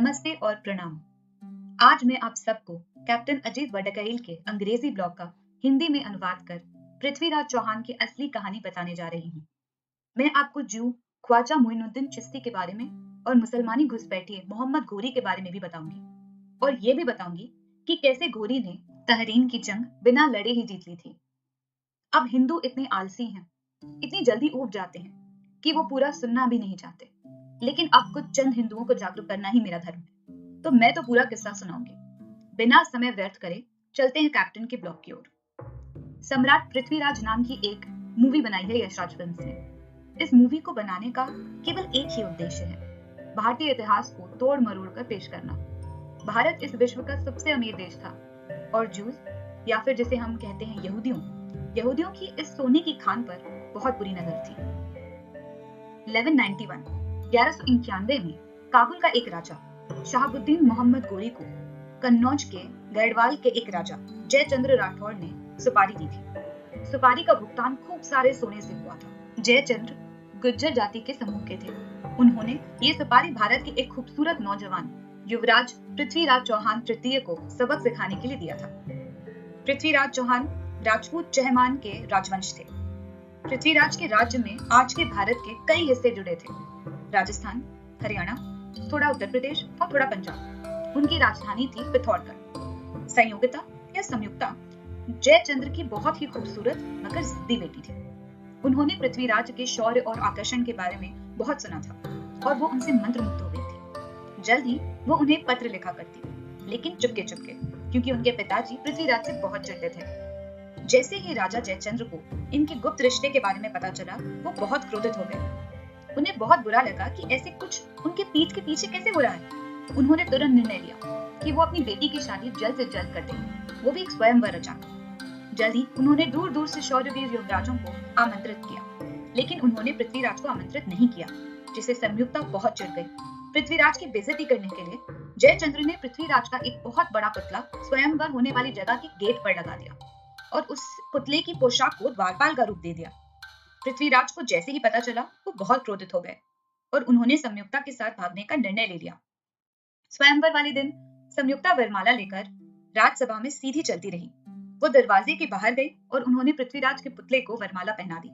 नमस्ते और प्रणाम। आज मैं आप सबको कैप्टन अजीत वडक्कैल के अंग्रेजी ब्लॉग का हिंदी में अनुवाद कर पृथ्वीराज चौहान की असली कहानी बताने जा रही हूँ। मैं आपको जू ख्वाजा मोइनुद्दीन चिश्ती के बारे में और मुसलमानी घुसपैठिए मोहम्मद घोरी के बारे में भी बताऊंगी, और ये भी बताऊंगी कि कैसे घोरी ने तहरीन की जंग बिना लड़े ही जीत ली थी। अब हिंदू इतने आलसी हैं, इतनी जल्दी ऊब जाते हैं कि वो पूरा सुनना भी नहीं चाहते, लेकिन अब कुछ चंद हिंदुओं को जागरूक करना ही मेरा धर्म है, तो मैं तो पूरा किस्सा सुनाऊंगी। बिना समय व्यर्थ करे चलते हैं कैप्टन के ब्लॉग की ओर। सम्राट पृथ्वीराज नाम की एक मूवी बनाई है यशराज फिल्म्स ने। इस मूवी को बनाने का केवल एक ही उद्देश्य है, भारतीय इतिहास को तोड़ मरोड़ कर पेश करना। भारत इस विश्व का सबसे अमीर देश था और जूस या फिर जिसे हम कहते हैं यहूदियों की इस सोने की खान पर बहुत बुरी नजर थी। 1191 में काबुल का एक राजा शहाबुद्दीन मोहम्मद गोरी को कन्नौज के गढ़वाल के एक राजा जयचंद्र राठौड़ ने सुपारी दी थी। सुपारी का भुगतान खूब सारे सोने से हुआ था। जयचंद्र गुज्जर जाति के समूह के थे। उन्होंने ये सुपारी भारत के एक खूबसूरत नौजवान युवराज पृथ्वीराज चौहान तृतीय को सबक सिखाने के लिए दिया था। पृथ्वीराज चौहान राजपूत चहमान के राजवंश थे। पृथ्वीराज के राज्य में आज के भारत के कई हिस्से जुड़े थे, राजस्थान, हरियाणा, थोड़ा उत्तर प्रदेश और थोड़ा पंजाब। उनकी राजधानी थी पिथौरागढ़। संयोगिता या संयुक्ता जयचंद्र की बहुत ही खूबसूरत मगर जिद्दी बेटी थी। उन्होंने पृथ्वीराज के शौर्य और आकर्षण के बारे में बहुत सुना था और वो उनसे मंत्रमुग्ध हो गई थी। जल्द ही वो उन्हें पत्र लिखा करती, लेकिन चुपके चुपके, क्योंकि उनके पिताजी पृथ्वीराज से बहुत चिढ़ते थे। जैसे ही राजा जयचंद्र को इनके गुप्त रिश्ते के बारे में पता चला, वो बहुत क्रोधित हो गए। उन्हें बहुत बुरा लगा कि ऐसे कुछ उनके पीठ के पीछे कैसे हो रहा है। उन्होंने तुरंत निर्णय लिया कि वो अपनी बेटी की शादी जल्द से जल्द कर देंगे, वो भी एक स्वयंवर रचाकर। जल्द ही उन्होंने दूर दूर से शौर्यवीर युवराजों को आमंत्रित किया, लेकिन उन्होंने पृथ्वीराज को आमंत्रित नहीं किया, जिससे संयुक्ता बहुत चिढ़ गई। पृथ्वीराज की बेइज्जती करने के लिए जयचंद्र ने पृथ्वीराज का एक बहुत बड़ा पुतला स्वयंवर होने वाली जगह के गेट पर लगा दिया और उस पुतले की पोशाक को द्वारपाल का रूप दे दिया। पृथ्वीराज को जैसे ही पता चला, वो बहुत क्रोधित हो गए और उन्होंने संयुक्ता के साथ भागने का निर्णय ले लिया। स्वयंवर वाले दिन संयुक्ता वरमाला लेकर राजसभा में सीधी चलती रही। वो दरवाजे के बाहर गई और उन्होंने पृथ्वीराज के पुतले को वरमाला पहना दी।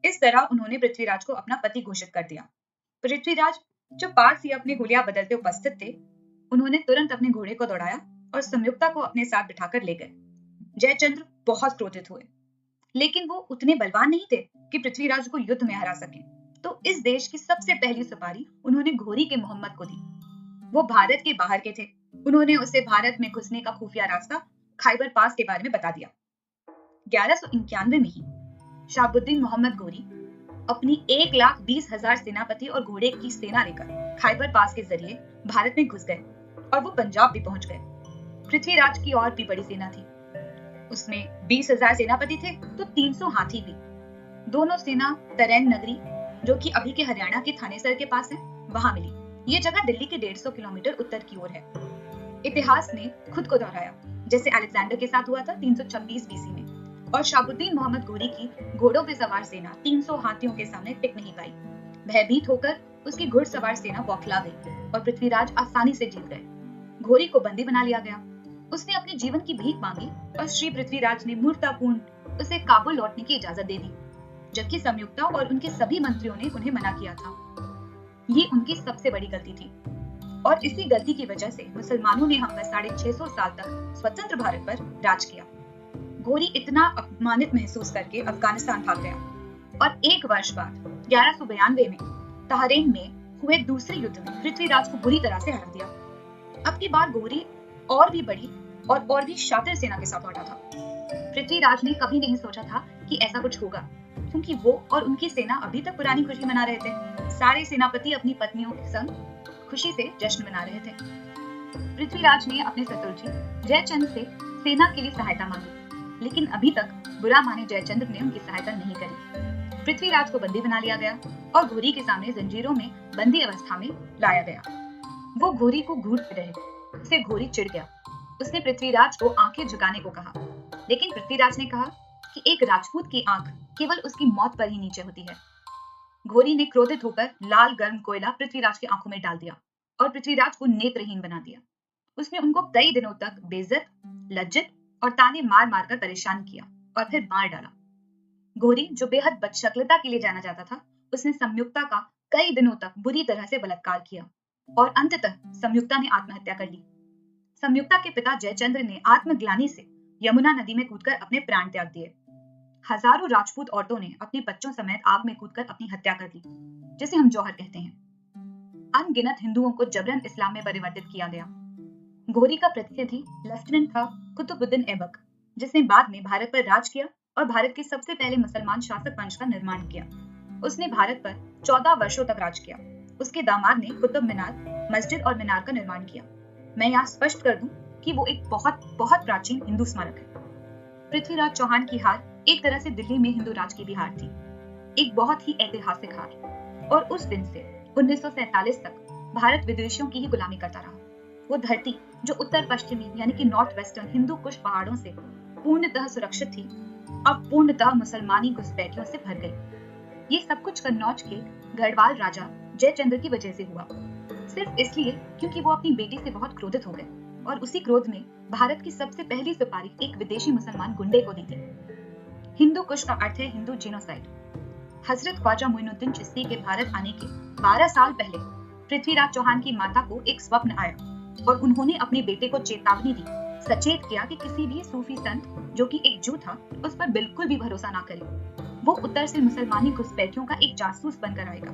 इस तरह उन्होंने पृथ्वीराज को अपना पति घोषित कर दिया। पृथ्वीराज जो पास ही अपने हुलिया बदलते उपस्थित थे, उन्होंने तुरंत अपने घोड़े को दौड़ाया और संयुक्ता को अपने साथ बिठाकर ले गए। जयचंद्र बहुत क्रोधित हुए, लेकिन वो उतने बलवान नहीं थे कि पृथ्वीराज को युद्ध में हरा सकें। तो इस देश की सबसे पहली सुपारी उन्होंने घोरी के मोहम्मद को दी। वो भारत के बाहर के थे। उन्होंने उसे भारत में घुसने का खुफिया रास्ता खैबर पास के बारे में बता दिया। 1191 में ही शहाबुद्दीन मोहम्मद गोरी अपनी 1,20,000 सेनापति और घोड़े की सेना लेकर खैबर पास के जरिए भारत में घुस गए और वो पंजाब भी पहुंच गए। पृथ्वीराज की और भी बड़ी सेना थी। उसमें 20,000 सेनापति थे तो 300 हाथी भी। दोनों सेना तरैन नगरी, जो कि अभी के हरियाणा के थानेसर के पास है, वहां मिली। ये जगह दिल्ली के 150 किलोमीटर उत्तर की ओर है। इतिहास ने खुद को दोहराया, जैसे अलेक्जेंडर के साथ हुआ था 326 बीसी में, और शहाबुद्दीन मोहम्मद गोरी की घोड़ों पे सवार सेना 300 हाथियों के सामने टिक नहीं पाई। भयभीत होकर उसकी घुड़सवार सेना बौखला गई और पृथ्वीराज आसानी से जीत गए। घोरी को बंदी बना लिया गया। उसने अपने जीवन की भीख मांगी और श्री पृथ्वीराज ने मूर्खतापूर्ण उसे काबुल लौटने की इजाजत दे दी, जबकि संयुक्ता और उनके सभी मंत्रियों ने उन्हें मना किया था। ये उनकी सबसे बड़ी गलती थी और इसी गलती की वजह से मुसलमानों ने हम पर 650 साल तक स्वतंत्र भारत पर राज किया। घोरी इतना अपमानित महसूस करके अफगानिस्तान भाग गया और एक वर्ष बाद 1192 में तहरीन में हुए दूसरे युद्ध में पृथ्वीराज को बुरी तरह से हरा दिया। अब की बार घोरी और भी बड़ी और भी शातिर सेना के साथ लौटा था। पृथ्वीराज ने कभी नहीं सोचा था कि ऐसा कुछ होगा, क्योंकि वो और उनकी सेना अभी तक पुरानी खुशी मना रहे थे। सारे सेनापति अपनी पत्नियों के संग खुशी से जश्न मना रहे थे। पृथ्वीराज ने अपने शत्रुजी जयचंद्र से सेना के लिए सहायता मांगी, लेकिन अभी तक बुरा माने जयचंद्र ने उनकी सहायता नहीं करी। पृथ्वीराज को बंदी बना लिया गया और घोरी के सामने जंजीरों में बंदी अवस्था में लाया गया। वो घोरी को घूरते रहे। उसे घोरी चिढ़ गया। उसने पृथ्वीराज को आंखें झुकाने को कहा, लेकिन पृथ्वीराज ने कहा कि एक राजपूत की आंख केवल उसकी मौत पर ही नीचे होती है। घोरी ने क्रोधित होकर लाल गर्म कोयला पृथ्वीराज की आंखों में डाल दिया और पृथ्वीराज को नेत्रहीन बना दिया। उसने उनको कई दिनों तक बेइज्जत, लज्जित और ताने मार मार कर परेशान किया और फिर मार डाला। घोरी, जो बेहद बदशक्लता के लिए जाना जाता था, उसने संयुक्ता का कई दिनों तक बुरी तरह से बलात्कार किया और अंततः संयुक्ता ने आत्महत्या कर ली। संयुक्ता के पिता जयचंद्र ने आत्मग्लानि से यमुना नदी में कूदकर अपने प्राण त्याग दिए। हजारों राजपूत औरतों ने अपने बच्चों समेत आग में कूदकर अपनी हत्या कर दी, जिसे हम जौहर कहते हैं। अनगिनत हिंदुओं को जबरन इस्लाम में परिवर्तित किया गया। घोरी का प्रतिनिधि लेफ्टिनेंट था कुतुबुद्दीन ऐबक, जिसने बाद में भारत पर राज किया और भारत के सबसे पहले मुसलमान शासक वंश का निर्माण किया। उसने भारत पर 14 वर्षों तक राज किया। उसके दामाद ने कुतुब मीनार, मस्जिद और मीनार का निर्माण किया। मैं यहाँ स्पष्ट कर दूं कि वो एक बहुत बहुत प्राचीन हिंदू स्मारक है। पृथ्वीराज चौहान की हार एक तरह से दिल्ली में हिंदू राज की भी हार थी, एक बहुत ही ऐतिहासिक हार। और उस दिन से 1947 तक भारत विदेशियों की ही गुलामी करता रहा। वो धरती जो उत्तर पश्चिमी यानी कि नॉर्थ वेस्टर्न हिंदू कुश पहाड़ों से पूर्णतः सुरक्षित थी, अब पूर्णतः मुसलमानी घुसपैठियों से भर गई। ये सब कुछ कन्नौज के गढ़वाल राजा जयचंद्र की वजह से हुआ, सिर्फ इसलिए क्योंकि वो अपनी बेटी से बहुत क्रोधित हो गए और उसी क्रोध में भारत की सबसे पहली सुपारी एक विदेशी मुसलमान गुंडे को दी थी। हिंदू कुश का अर्थ है हिंदू जीनोसाइड। हजरत ख्वाजा मोइनुद्दीन चिश्ती के भारत आने के 12 साल पहले पृथ्वीराज चौहान की माता को एक स्वप्न आया और उन्होंने अपने बेटे को चेतावनी दी, सचेत किया कि किसी भी सूफी संत जो कि एक जू था, उस पर बिल्कुल भी भरोसा ना करे। वो उत्तर से मुसलमानी घुसपैठियों का एक जासूस बनकर आएगा।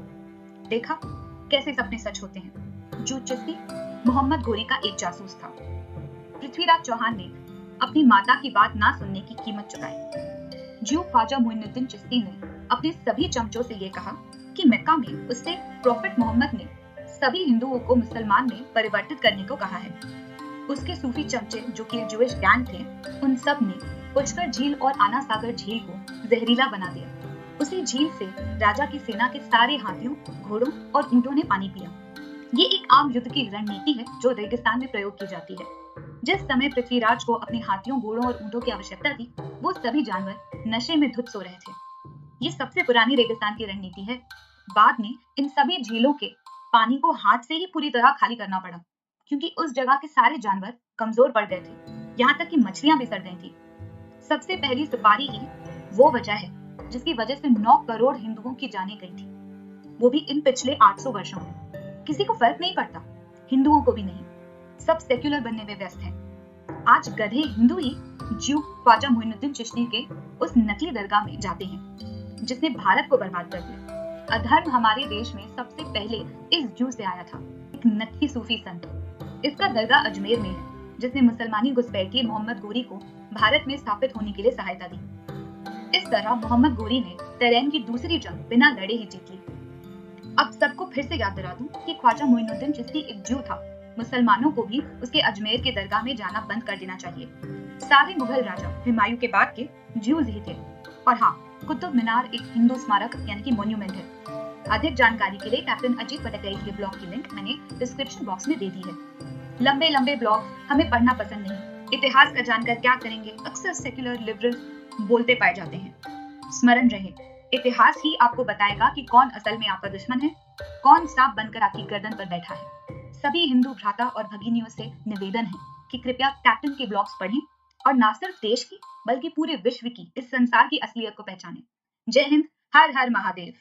देखा कैसे सपने सच होते हैं। जू चिश्ती मोहम्मद गोरी का एक जासूस था। पृथ्वीराज चौहान ने अपनी माता की बात ना सुनने की कीमत चुकाई। जू ख्वाजा मोइनुद्दीन चिश्ती ने अपने सभी चमचों से ये कहा कि मक्का में उससे प्रॉफिट मोहम्मद ने सभी हिंदुओं को मुसलमान में परिवर्तित करने को कहा है। उसके सूफी चमचे जो कि जूइश गैंग थे, उन सब ने पुष्कर झील और आना सागर झील को जहरीला बना दिया। उसी झील से राजा की सेना के सारे हाथियों, घोड़ों और ऊंटों ने पानी पिया। ये एक आम युद्ध की रणनीति है जो रेगिस्तान में प्रयोग की जाती है। जिस समय पृथ्वीराज को अपने हाथियों, घोड़ों और ऊंटों की आवश्यकता थी, वो सभी जानवर नशे में धुत सो रहे थे। ये सबसे पुरानी रेगिस्तान की रणनीति है। बाद में इन सभी झीलों के पानी को हाथ से ही पूरी तरह खाली करना पड़ा, क्योंकि उस जगह के सारे जानवर कमजोर पड़ गए थे, यहाँ तक कि मछलियां भी सड़ गई थी। सबसे पहली सुपारी ही वो वजह है जिसकी वजह से 9 करोड़ हिंदुओं की जानें गई थी, वो भी इन पिछले 800 वर्षों में। किसी को फर्क नहीं पड़ता, हिंदुओं को भी नहीं, सब सेक्युलर बनने में व्यस्त हैं। आज गधे हिंदू ही जू ख्वाजा मोइनुद्दीन चिश्ती के उस नकली दरगाह में जाते हैं जिसने भारत को बर्बाद कर दिया। अधर्म हमारे देश में सबसे पहले इस जू से आया था, एक नकली सूफी संत। इसका दरगाह अजमेर में है, जिसने मुसलमानी घुसपैठिए मोहम्मद गोरी को भारत में स्थापित होने के लिए सहायता दी। इस तरह मोहम्मद गोरी ने तैरेन की दूसरी जंग बिना लड़े ही जीत ली। अब सबको फिर से याद दिला दूं कि ख्वाजा मोइनुद्दीन चिश्ती एक जू था। मुसलमानों को भी उसके अजमेर के दरगाह में जाना बंद कर देना चाहिए। सारे मुगल राजा हुमायूं के बाद के ज्यूज ही थे। और हाँ, कुतुब मीनार एक हिंदू स्मारक यानी कि मॉन्यूमेंट है। अधिक जानकारी के लिए कैप्टन अजीत पटकई के ब्लॉग की लिंक मैंने डिस्क्रिप्शन बॉक्स में दे दी है। लंबे लंबे ब्लॉग हमें पढ़ना पसंद नहीं। इतिहास का जानकर क्या करेंगे, अक्सर सेक्युलर लिबरल बोलते पाए जाते हैं। स्मरण रहे, इतिहास ही आपको बताएगा कि कौन असल में आपका दुश्मन है, कौन सांप बनकर आपकी गर्दन पर बैठा है। सभी हिंदू भ्राता और भगिनियों से निवेदन है कि कृपया कैप्टन के ब्लॉग्स पढ़ें और न सिर्फ देश की बल्कि पूरे विश्व की, इस संसार की असलियत को पहचानें। जय हिंद, हर हर महादेव।